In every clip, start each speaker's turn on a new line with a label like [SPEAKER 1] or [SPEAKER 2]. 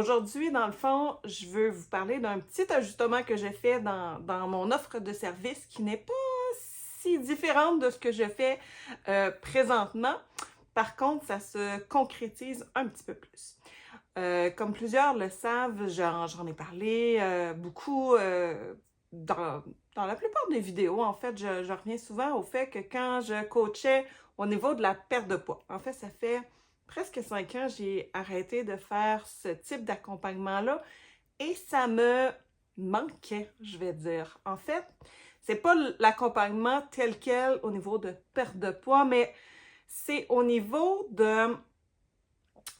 [SPEAKER 1] Aujourd'hui, dans le fond, je veux vous parler d'un petit ajustement que j'ai fait dans mon offre de service qui n'est pas si différente de ce que je fais présentement. Par contre, ça se concrétise un petit peu plus. Comme plusieurs le savent, j'en ai parlé beaucoup dans la plupart des vidéos. En fait, je reviens souvent au fait que quand je coachais au niveau de la perte de poids, en fait, ça fait presque 5 ans, j'ai arrêté de faire ce type d'accompagnement-là et ça me manquait, je vais dire. En fait, c'est pas l'accompagnement tel quel au niveau de perte de poids, mais c'est au niveau de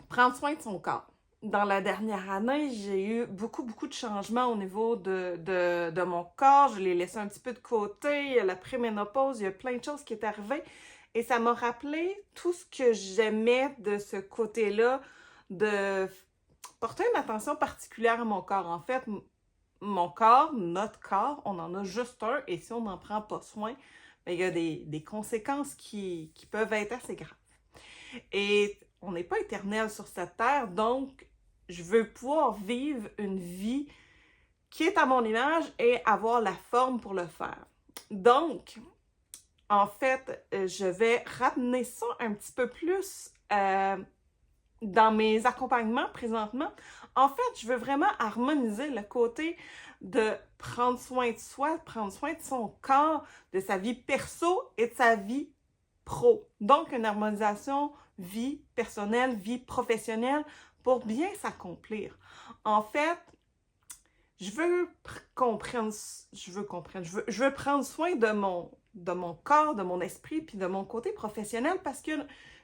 [SPEAKER 1] prendre soin de son corps. Dans la dernière année, j'ai eu beaucoup de changements au niveau de mon corps. Je l'ai laissé un petit peu de côté. Il y a la préménopause, il y a plein de choses qui est arrivées. Et ça m'a rappelé tout ce que j'aimais de ce côté-là, de porter une attention particulière à mon corps. En fait, mon corps, notre corps, on en a juste un. Et si on n'en prend pas soin, bien, il y a des conséquences qui peuvent être assez graves. Et on n'est pas éternel sur cette terre, donc je veux pouvoir vivre une vie qui est à mon image et avoir la forme pour le faire. Donc, en fait, je vais ramener ça un petit peu plus dans mes accompagnements présentement. En fait, je veux vraiment harmoniser le côté de prendre soin de soi, prendre soin de son corps, de sa vie perso et de sa vie pro. Donc, une harmonisation vie personnelle, vie professionnelle pour bien s'accomplir. En fait, je veux prendre soin de mon corps, de mon esprit, puis de mon côté professionnel parce que,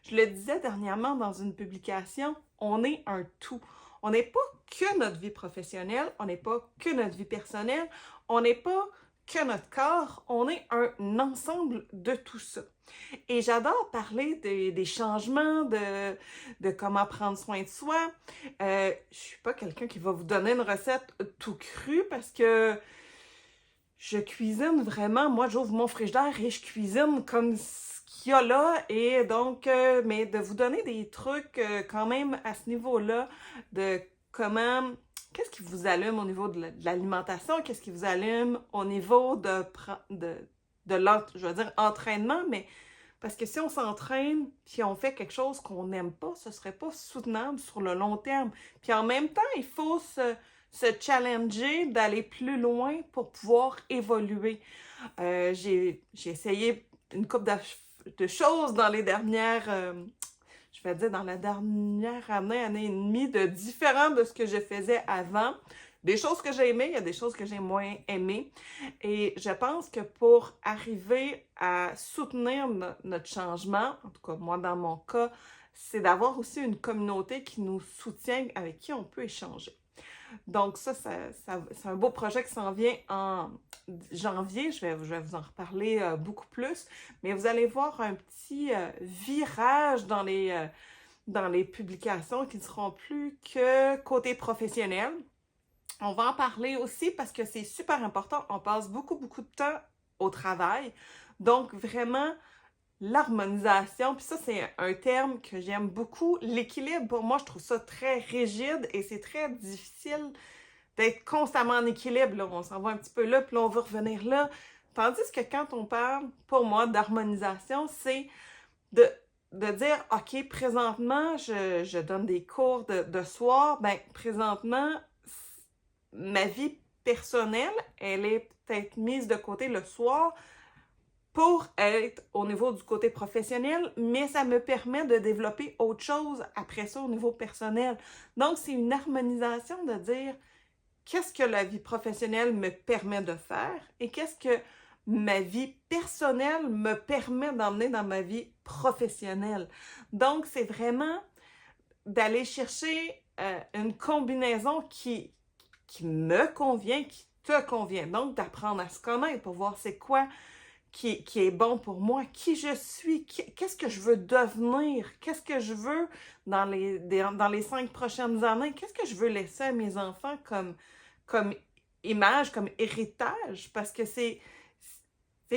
[SPEAKER 1] je le disais dernièrement dans une publication, on est un tout. On n'est pas que notre vie professionnelle, on n'est pas que notre vie personnelle, on n'est pas que notre corps, on est un ensemble de tout ça. Et j'adore parler des changements, de comment prendre soin de soi. Je suis pas quelqu'un qui va vous donner une recette tout crue parce que je cuisine vraiment. Moi, j'ouvre mon frigidaire et je cuisine comme ce qu'il y a là. Et donc, mais de vous donner des trucs quand même à ce niveau-là, de comment... Qu'est-ce qui vous allume au niveau de l'alimentation? Qu'est-ce qui vous allume au niveau je veux dire, entraînement, mais parce que si on s'entraîne puis on fait quelque chose qu'on n'aime pas, ce serait pas soutenable sur le long terme. Puis en même temps, il faut se challenger d'aller plus loin pour pouvoir évoluer. J'ai essayé une couple de choses dans les dernières, je vais dire dans la dernière année et demie, de différent de ce que je faisais avant. Des choses que j'ai aimées, il y a des choses que j'ai moins aimées. Et je pense que pour arriver à soutenir notre changement, en tout cas moi dans mon cas, c'est d'avoir aussi une communauté qui nous soutient, avec qui on peut échanger. Donc c'est un beau projet qui s'en vient en janvier. Je vais vous en reparler beaucoup plus. Mais vous allez voir un petit virage dans les publications qui ne seront plus que côté professionnel. On va en parler aussi parce que c'est super important. On passe beaucoup de temps au travail. Donc, vraiment, l'harmonisation, puis ça, c'est un terme que j'aime beaucoup. L'équilibre, pour moi, je trouve ça très rigide et c'est très difficile d'être constamment en équilibre. Là. On s'en va un petit peu là, puis là, on veut revenir là. Tandis que quand on parle, pour moi, d'harmonisation, c'est de, de dire, OK, présentement, je donne des cours de soir. Ben, présentement, ma vie personnelle, elle est peut-être mise de côté le soir pour être au niveau du côté professionnel, mais ça me permet de développer autre chose après ça au niveau personnel. Donc, c'est une harmonisation de dire qu'est-ce que la vie professionnelle me permet de faire et qu'est-ce que ma vie personnelle me permet d'emmener dans ma vie professionnelle. Donc, c'est vraiment d'aller chercher une combinaison qui me convient, qui te convient. Donc, d'apprendre à se connaître pour voir c'est quoi qui est bon pour moi, qui je suis, qu'est-ce que je veux devenir, qu'est-ce que je veux dans les 5 prochaines années, qu'est-ce que je veux laisser à mes enfants comme image, comme héritage, parce que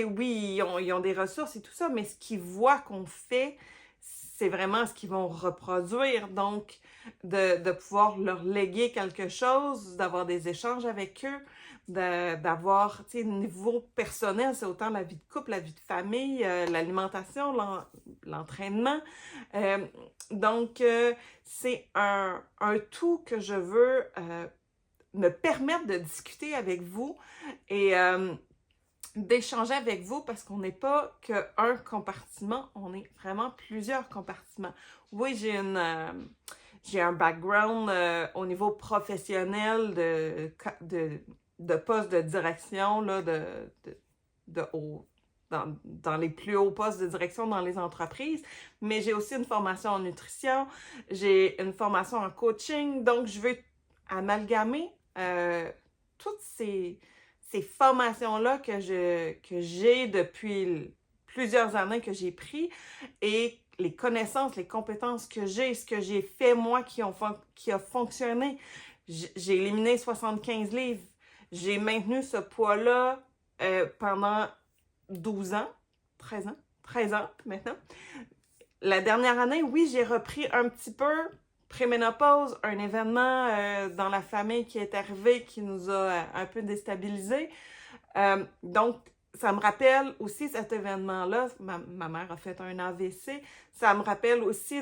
[SPEAKER 1] oui, ils ont des ressources et tout ça, mais ce qu'ils voient qu'on fait, c'est vraiment ce qu'ils vont reproduire. Donc, de pouvoir leur léguer quelque chose, d'avoir des échanges avec eux, d'avoir, tu sais, au niveau personnel, c'est autant la vie de couple, la vie de famille, l'alimentation, l'entraînement. Donc, c'est un tout que je veux me permettre de discuter avec vous et d'échanger avec vous parce qu'on n'est pas qu'un compartiment, on est vraiment plusieurs compartiments. Oui, j'ai un background au niveau professionnel de poste de direction, là, dans les plus hauts postes de direction dans les entreprises, mais j'ai aussi une formation en nutrition, j'ai une formation en coaching, donc je veux amalgamer toutes ces formations-là que j'ai depuis plusieurs années que j'ai pris et les connaissances, les compétences que j'ai, ce que j'ai fait moi qui a fonctionné. J'ai éliminé 75 livres. J'ai maintenu ce poids-là pendant 12 ans, 13 ans maintenant. La dernière année, oui, j'ai repris un petit peu préménopause, un événement dans la famille qui est arrivé qui nous a un peu déstabilisés. Donc, ça me rappelle aussi cet événement-là. Ma mère a fait un AVC. Ça me rappelle aussi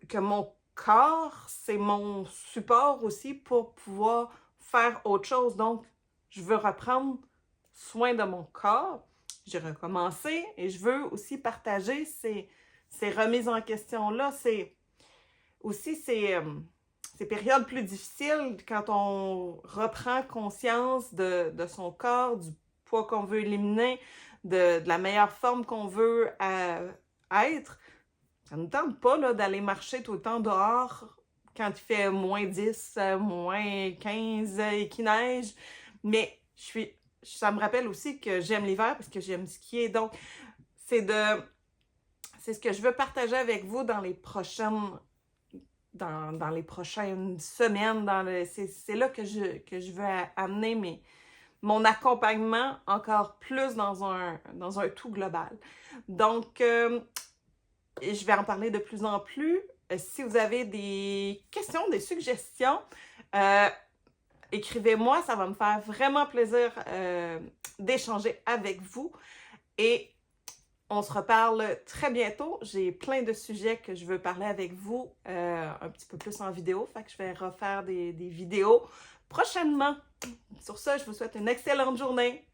[SPEAKER 1] que mon corps, c'est mon support aussi pour pouvoir faire autre chose. Donc, je veux reprendre soin de mon corps. J'ai recommencé et je veux aussi partager ces remises en question-là. C'est aussi ces périodes plus difficiles quand on reprend conscience de son corps, du poids qu'on veut éliminer, de la meilleure forme qu'on veut être. Ça ne nous tente pas d'aller marcher tout le temps dehors quand il fait moins 10, moins 15 et qu'il neige. Mais ça me rappelle aussi que j'aime l'hiver parce que j'aime skier. Donc, c'est ce que je veux partager avec vous dans les prochaines semaines. C'est là que je veux amener mon accompagnement encore plus dans un tout global. Donc, je vais en parler de plus en plus. Si vous avez des questions, des suggestions, écrivez-moi, ça va me faire vraiment plaisir d'échanger avec vous. Et on se reparle très bientôt. J'ai plein de sujets que je veux parler avec vous un petit peu plus en vidéo. Fait que je vais refaire des vidéos prochainement. Sur ce, je vous souhaite une excellente journée.